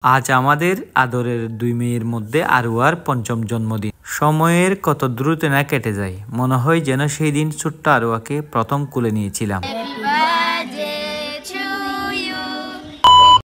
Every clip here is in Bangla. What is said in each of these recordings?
আজ আমাদের আদরের দুই মেয়ের মধ্যে আরুয়ার পঞ্চম জন্মদিন। সময়ের কত দ্রুত না কেটে যায়, মনে হয় যেন সেই দিন ছোট্ট আরুয়াকে প্রথম কোলে নিয়েছিলাম।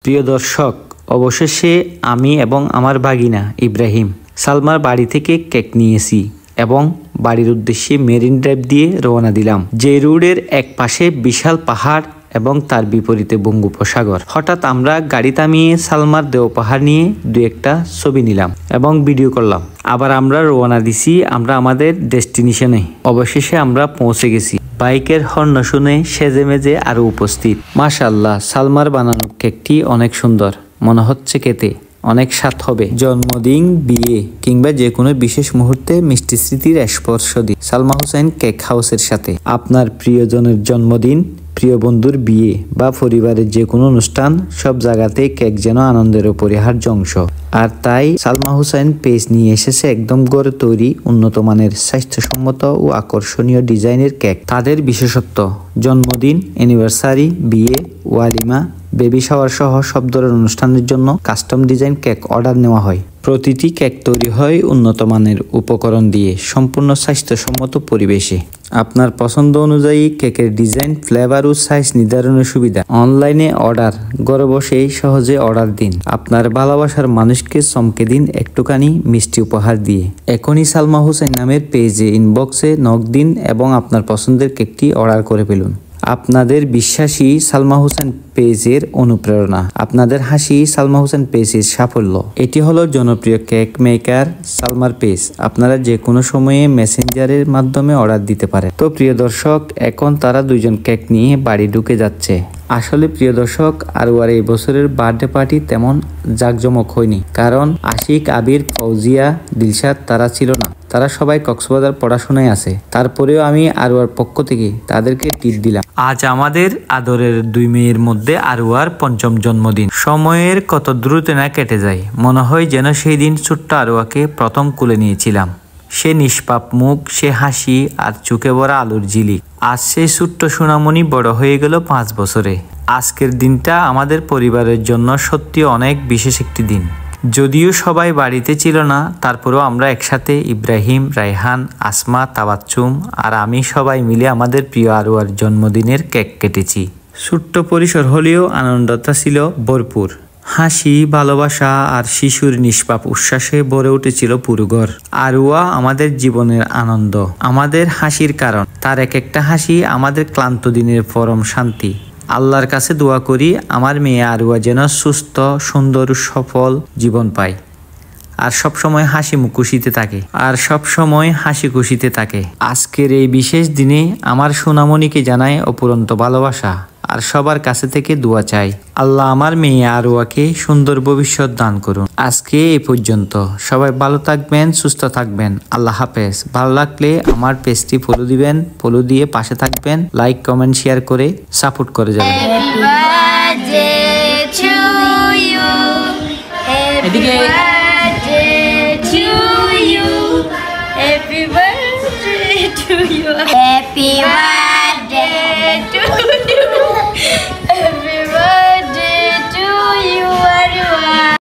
প্রিয় দর্শক, অবশেষে আমি এবং আমার ভাগিনা ইব্রাহিম সালমার বাড়ি থেকে কেক নিয়েছি এবং বাড়ির উদ্দেশ্যে মেরিন ড্রাইভ দিয়ে রওনা দিলাম। যে রোডের এক পাশে বিশাল পাহাড় এবং তার বিপরীতে বঙ্গোপসাগর। হঠাৎ আমরা গাড়ি থামিয়ে সালমার দেহ পাহাড় নিয়ে দু একটা ছবি নিলাম এবং ভিডিও করলাম। আবার আমরা রওনা দিছি আমরা আমাদের ডেস্টিনেশনে। অবশেষে আমরা পৌঁছে গেছি। বাইকের হর্ন শুনে সেজে মেজে আরো উপস্থিত। মাশাআল্লাহ, সালমার বানানো কেকটি অনেক সুন্দর, মনে হচ্ছে খেতে অনেক স্বাদ হবে। জন্মদিন, বিয়ে কিংবা যে কোনো বিশেষ মুহূর্তে মিষ্টি স্মৃতির স্পর্শ দিন সালমা হোসেন কেক হাউসের সাথে। আপনার প্রিয়জনের জন্মদিন, প্রিয় বন্ধুর বিয়ে বা পরিবারের যে কোনো অনুষ্ঠান, সব জায়গাতেই কেক যেন আনন্দের অপরিহার্য অংশ। আর তাই সালমা হোসেন পেজ নিয়ে এসেছে একদম গড়ে তৈরি উন্নত মানের স্বাস্থ্যসম্মত ও আকর্ষণীয় ডিজাইনের কেক। তাদের বিশেষত্ব, জন্মদিন, অ্যানিভার্সারি, বিয়ে, ওয়ালিমা, বেবি শাওয়ার সহ সব ধরনের অনুষ্ঠানের জন্য কাস্টম ডিজাইন কেক অর্ডার নেওয়া হয়। প্রতিটি কেক তৈরি হয় উন্নত মানের উপকরণ দিয়ে, সম্পূর্ণ স্বাস্থ্যসম্মত পরিবেশে। আপনার পছন্দ অনুযায়ী কেকের ডিজাইন, ফ্লেভার ও সাইজ নির্ধারণের সুবিধা। অনলাইনে অর্ডার, ঘরে বসেই সহজে অর্ডার দিন। আপনার ভালোবাসার মানুষকে চমকে দিন একটুখানি মিষ্টি উপহার দিয়ে। এখনই সালমা হোসেন নামের পেজে ইনবক্সে নক দিন এবং আপনার পছন্দের কেকটি অর্ডার করে ফেলুন। আপনাদের বিশ্বাসী সালমা হোসেন পেজের অনুপ্রেরণা, আপনাদের হাসি সালমা হোসেন পেজের সাফল্য। এটি হলো জনপ্রিয় কেক মেকার সালমার পেজ। আপনারা যে কোনো সময়ে মেসেঞ্জারের মাধ্যমে অর্ডার দিতে পারেন। তো প্রিয় দর্শক, এখন তারা দুইজন কেক নিয়ে বাড়ি ঢুকে যাচ্ছে। আসলে প্রিয় দর্শক, আরুয়ার এই বছরের বার্থডে পার্টি তেমন জাঁকজমক হয়নি, কারণ আশিক, আবির, ফৌজিয়া, দিলশাদ তারা ছিল না। তারা সবাই কক্সবাজার পড়াশোনায় আছে। তারপরেও আমি আরুয়ার পক্ষ থেকে তাদেরকে টিপ দিলাম। আজ আমাদের আদরের দুই মেয়ের মধ্যে আরুয়ার পঞ্চম জন্মদিন। সময়ের কত দ্রুত না কেটে যায়, মনে হয় যেন সেই দিন ছোট্ট আরুয়াকে প্রথম কোলে নিয়েছিলাম। সে নিষ্পাপ মুখ, সে হাসি আর চোখে ভরা আলুর ঝিলিক। আজ সেই ছোট্ট সোনামণি বড় হয়ে গেল 5 বছরে। আজকের দিনটা আমাদের পরিবারের জন্য সত্যি অনেক বিশেষ একটি দিন। যদিও সবাই বাড়িতে ছিল না, তারপরেও আমরা একসাথে ইব্রাহিম, রায়হান, আসমা, তাবাচ্চুম আর আমি সবাই মিলে আমাদের প্রিয় আরুয়ার জন্মদিনের কেক কেটেছি। ছোট্ট পরিসর হলেও আনন্দটা ছিল ভরপুর। হাসি, ভালোবাসা আর শিশুর নিষ্পাপ উচ্ছ্বাসে ভরে উঠেছিল পুরো ঘর। আরুয়া আমাদের জীবনের আনন্দ, আমাদের হাসির কারণ। তার এক একটা হাসি আমাদের ক্লান্ত দিনের পরম শান্তি। আল্লাহর কাছে দোয়া করি আমার মেয়ে আরুয়া যেন সুস্থ, সুন্দর, সফল জীবন পায় আর সবসময় হাসি খুশিতে থাকে। আজকের এই বিশেষ দিনে আমার সোনামণিকে জানায় অপুরন্ত ভালোবাসা আর সবার কাছে থেকে দোয়া চাই। আল্লাহ আমার মেয়ে আরুয়াকে সুন্দর ভবিষ্যৎ দান করুন। আজকে এই পর্যন্ত। সবাই ভালো থাকবেন, সুস্থ থাকবেন। আল্লাহ হাফেজ। ভালো লাগলে আমার পেজটি ফলো দিবেন, ফলো দিয়ে পাশে থাকবেন, লাইক, কমেন্ট, শেয়ার করে সাপোর্ট করে যাবেন। Happy birthday to you.